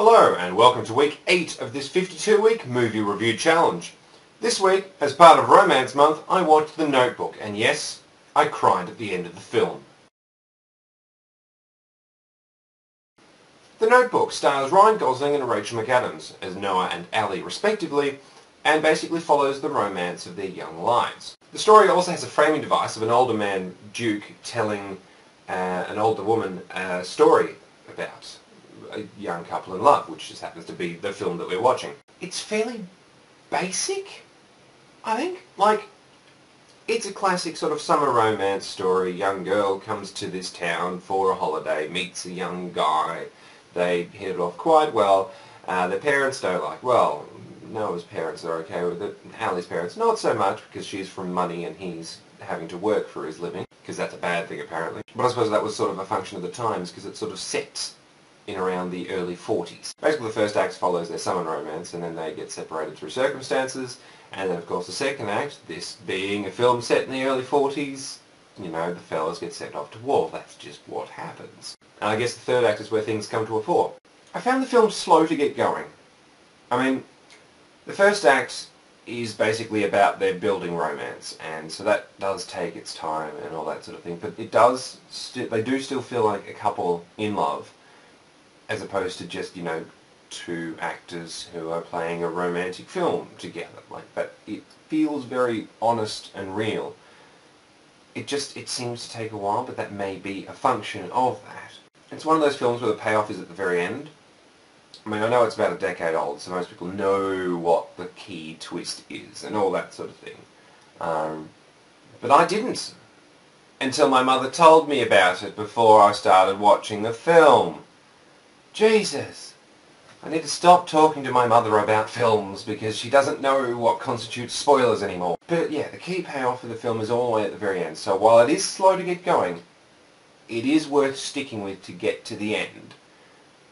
Hello and welcome to week 8 of this 52-week movie review challenge. This week, as part of Romance Month, I watched The Notebook, and yes, I cried at the end of the film. The Notebook stars Ryan Gosling and Rachel McAdams as Noah and Allie respectively, and basically follows the romance of their young lives. The story also has a framing device of an older man, Duke, telling an older woman a story about a young couple in love, which just happens to be the film that we're watching. It's fairly basic, I think. Like, it's a classic sort of summer romance story. Young girl comes to this town for a holiday, meets a young guy. They hit it off quite well. Their parents don't like, well, Noah's parents are okay with it. Allie's parents not so much, because she's from money and he's having to work for his living, because that's a bad thing apparently. But I suppose that was sort of a function of the times, because it sort of sets in around the early 40s. Basically the first act follows their summer romance, and then they get separated through circumstances, and then of course the second act, this being a film set in the early 40s, you know, the fellas get sent off to war. That's just what happens. And I guess the third act is where things come to a fore. I found the film slow to get going. I mean, the first act is basically about their building romance, and so that does take its time and all that sort of thing, but it does, they do still feel like a couple in love, as opposed to just, you know, two actors who are playing a romantic film together. Like, but it feels very honest and real. It seems to take a while, but that may be a function of that. It's one of those films where the payoff is at the very end. I mean, I know it's about a decade old, so most people know what the key twist is and all that sort of thing. But I didn't, until my mother told me about it before I started watching the film. Jesus! I need to stop talking to my mother about films because she doesn't know what constitutes spoilers anymore. But yeah, the key payoff of the film is all the way at the very end, so while it is slow to get going, it is worth sticking with to get to the end.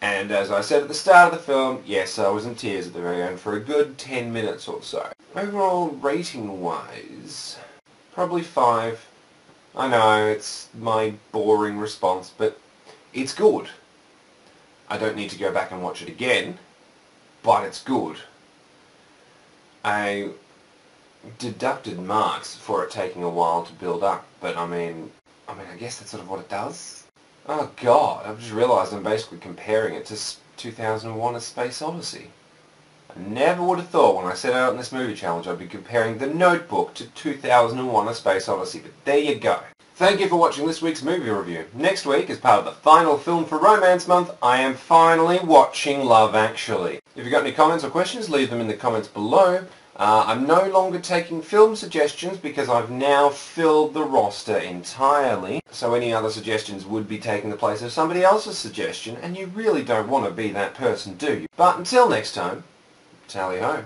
And as I said at the start of the film, yes, I was in tears at the very end for a good 10 minutes or so. Overall, rating-wise, probably 5. I know, it's my boring response, but it's good. I don't need to go back and watch it again, but it's good. I deducted marks for it taking a while to build up, but I mean, I guess that's sort of what it does. Oh god, I've just realised I'm basically comparing it to 2001: A Space Odyssey. I never would have thought when I set out on this movie challenge I'd be comparing The Notebook to 2001: A Space Odyssey, but there you go. Thank you for watching this week's movie review. Next week, as part of the final film for Romance Month, I am finally watching Love Actually. If you've got any comments or questions, leave them in the comments below. I'm no longer taking film suggestions because I've now filled the roster entirely. So any other suggestions would be taking the place of somebody else's suggestion, and you really don't want to be that person, do you? But until next time, tally-ho.